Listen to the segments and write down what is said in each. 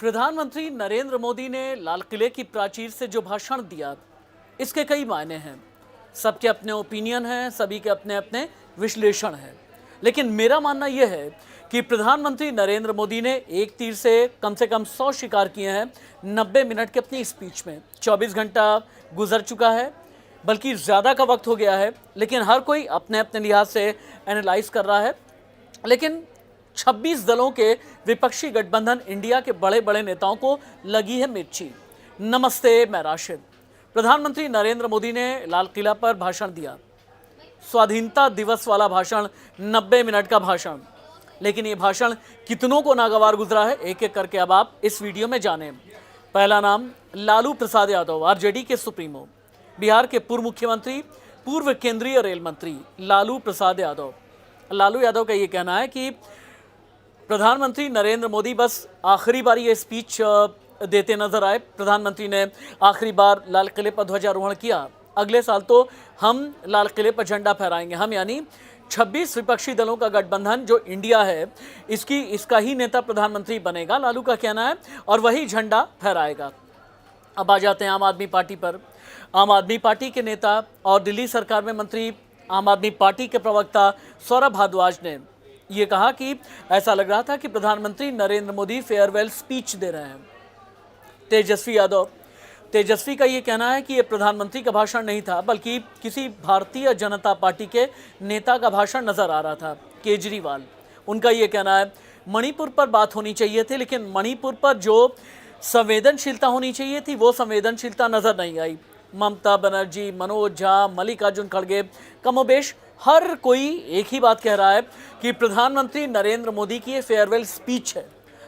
प्रधानमंत्री नरेंद्र मोदी ने लाल किले की प्राचीर से जो भाषण दिया, इसके कई मायने हैं। सबके अपने ओपिनियन हैं, सभी के अपने अपने विश्लेषण हैं। लेकिन मेरा मानना यह है कि प्रधानमंत्री नरेंद्र मोदी ने एक तीर से कम 100 शिकार किए हैं 90 मिनट की अपनी स्पीच में। 24 घंटा गुजर चुका है, बल्कि ज़्यादा का वक्त हो गया है, लेकिन हर कोई अपने अपने लिहाज से एनालाइज कर रहा है। लेकिन 26 दलों के विपक्षी गठबंधन इंडिया के बड़े बड़े नेताओं को लगी है मिर्ची। नमस्ते, मैं राशिद। प्रधानमंत्री नरेंद्र मोदी ने लाल किला पर भाषण दिया, स्वाधीनता दिवस वाला भाषण, 90 मिनट का भाषण। लेकिन ये भाषण कितनों को नागवार गुजरा है, एक एक करके अब आप इस वीडियो में जानें। पहला नाम लालू प्रसाद यादव, आरजेडी के सुप्रीमो, बिहार के पूर्व मुख्यमंत्री, पूर्व केंद्रीय रेल मंत्री लालू प्रसाद यादव। लालू यादव का ये कहना है कि प्रधानमंत्री नरेंद्र मोदी बस आखिरी बार ये स्पीच देते नजर आए। प्रधानमंत्री ने आखिरी बार लाल किले पर ध्वजारोहण किया। अगले साल तो हम लाल किले पर झंडा फहराएंगे। हम यानी 26 विपक्षी दलों का गठबंधन जो इंडिया है, इसका ही नेता प्रधानमंत्री बनेगा, लालू का कहना है, और वही झंडा फहराएगा। अब आ जाते हैं आम आदमी पार्टी पर। आम आदमी पार्टी के नेता और दिल्ली सरकार में मंत्री, आम आदमी पार्टी के प्रवक्ता सौरभ भारद्वाज ने ये कहा कि ऐसा लग रहा था कि प्रधानमंत्री नरेंद्र मोदी फेयरवेल स्पीच दे रहे हैं। तेजस्वी का ये कहना है कि ये प्रधानमंत्री का भाषण नहीं था, बल्कि किसी भारतीय जनता पार्टी के नेता का भाषण नजर आ रहा था। केजरीवाल, उनका ये कहना है मणिपुर पर बात होनी चाहिए थी, लेकिन मणिपुर पर जो संवेदनशीलता होनी चाहिए थी वो संवेदनशीलता नजर नहीं आई। ममता बनर्जी, मनोज झा, मल्लिकार्जुन खड़गे, कमोबेश हर कोई एक ही बात कह रहा है कि प्रधानमंत्री नरेंद्र मोदी की ये फेयरवेल स्पीच है।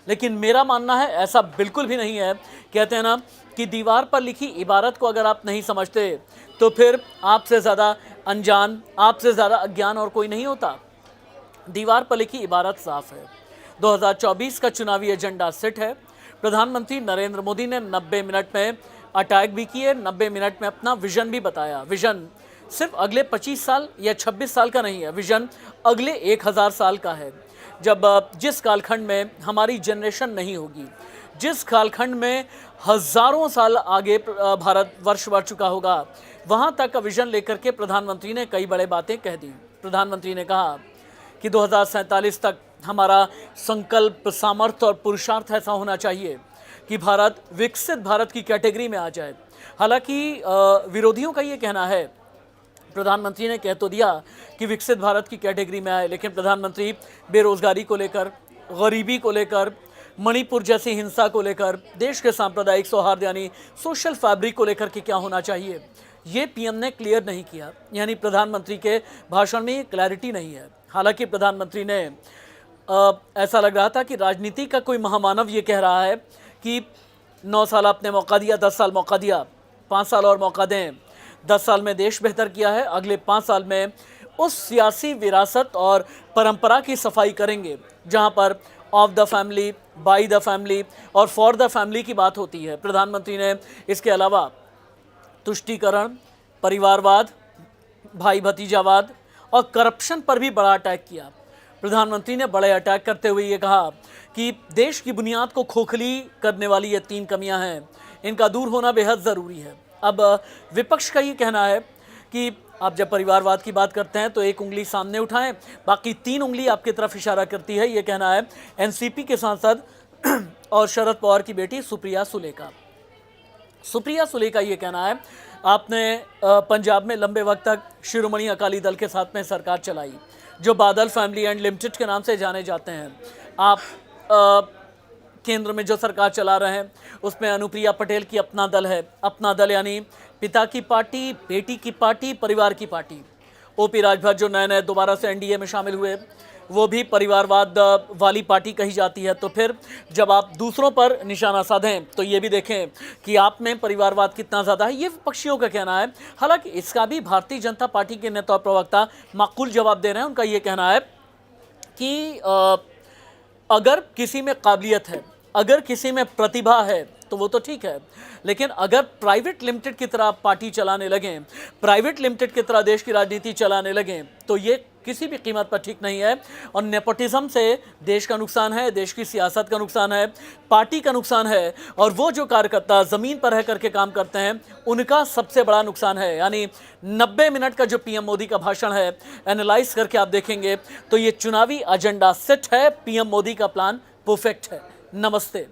लेकिन मेरा मानना है ऐसा बिल्कुल भी नहीं है। कहते हैं ना कि दीवार पर लिखी इबारत को अगर आप नहीं समझते तो फिर आपसे ज़्यादा अनजान, आपसे ज़्यादा अज्ञान और कोई नहीं होता। दीवार पर लिखी इबारत साफ है। 2024 का चुनावी एजेंडा सेट है। प्रधानमंत्री नरेंद्र मोदी ने 90 मिनट में अटैक भी किए, 90 मिनट में अपना विजन भी बताया। विजन सिर्फ अगले 25 साल या 26 साल का नहीं है, विजन अगले 1000 साल का है। जब जिस कालखंड में हमारी जनरेशन नहीं होगी, जिस कालखंड में हज़ारों साल आगे भारत वर्ष बढ़ चुका होगा, वहाँ तक का विजन लेकर के प्रधानमंत्री ने कई बड़े बातें कह दी। प्रधानमंत्री ने कहा कि 2047 तक हमारा संकल्प, सामर्थ्य और पुरुषार्थ ऐसा होना चाहिए कि भारत विकसित भारत की कैटेगरी में आ जाए। हालांकि विरोधियों का ये कहना है, प्रधानमंत्री ने कह तो दिया कि विकसित भारत की कैटेगरी में आए, लेकिन प्रधानमंत्री बेरोजगारी को लेकर, गरीबी को लेकर, मणिपुर जैसी हिंसा को लेकर, देश के सांप्रदायिक सौहार्द यानी सोशल फैब्रिक को लेकर के क्या होना चाहिए, ये पीएम ने क्लियर नहीं किया। यानी प्रधानमंत्री के भाषण में क्लैरिटी नहीं है। हालांकि प्रधानमंत्री ने ऐसा लग रहा था कि राजनीति का कोई महामानव ये कह रहा है कि 9 साल आपने मौका दिया, 10 साल मौका दिया, 5 साल और मौका दें। 10 साल में देश बेहतर किया है, अगले 5 साल में उस सियासी विरासत और परंपरा की सफाई करेंगे जहां पर of the family, by the family और फॉर द फैमिली की बात होती है। प्रधानमंत्री ने इसके अलावा तुष्टीकरण, परिवारवाद, भाई भतीजावाद और करप्शन पर भी बड़ा अटैक किया। प्रधानमंत्री ने बड़े अटैक करते हुए ये कहा कि देश की बुनियाद को खोखली करने वाली ये 3 कमियां हैं, इनका दूर होना बेहद ज़रूरी है। अब विपक्ष का ये कहना है कि आप जब परिवारवाद की बात करते हैं तो एक उंगली सामने उठाएं, बाकी 3 उंगली आपकी तरफ इशारा करती है। ये कहना है एनसीपी के सांसद और शरद पवार की बेटी सुप्रिया सुले का। सुप्रिया सुले का ये कहना है, आपने पंजाब में लंबे वक्त तक शिरोमणि अकाली दल के साथ में सरकार चलाई, जो बादल फैमिली एंड लिमिटेड के नाम से जाने जाते हैं। आप केंद्र में जो सरकार चला रहे हैं उसमें अनुप्रिया पटेल की अपना दल है। अपना दल यानी पिता की पार्टी, बेटी की पार्टी, परिवार की पार्टी। ओपी राजभर जो नए दोबारा से एनडीए में शामिल हुए, वो भी परिवारवाद वाली पार्टी कही जाती है। तो फिर जब आप दूसरों पर निशाना साधें तो ये भी देखें कि आप में परिवारवाद कितना ज़्यादा है, ये विपक्षियों का कहना है। हालांकि इसका भी भारतीय जनता पार्टी के नेता और प्रवक्ता माकूल जवाब दे रहे हैं। उनका ये कहना है कि अगर किसी में काबिलियत है, अगर किसी में प्रतिभा है, तो वो तो ठीक है, लेकिन अगर प्राइवेट लिमिटेड की तरह पार्टी चलाने लगें, प्राइवेट लिमिटेड की तरह देश की राजनीति चलाने लगें, तो ये किसी भी कीमत पर ठीक नहीं है। और नेपोटिज्म से देश का नुकसान है, देश की सियासत का नुकसान है, पार्टी का नुकसान है, और वो जो कार्यकर्ता ज़मीन पर रह करके काम करते हैं उनका सबसे बड़ा नुकसान है। यानी 90 मिनट का जो पीएम मोदी का भाषण है, एनालाइज करके आप देखेंगे तो ये चुनावी एजेंडा सेट है, पीएम मोदी का प्लान परफेक्ट है। नमस्ते।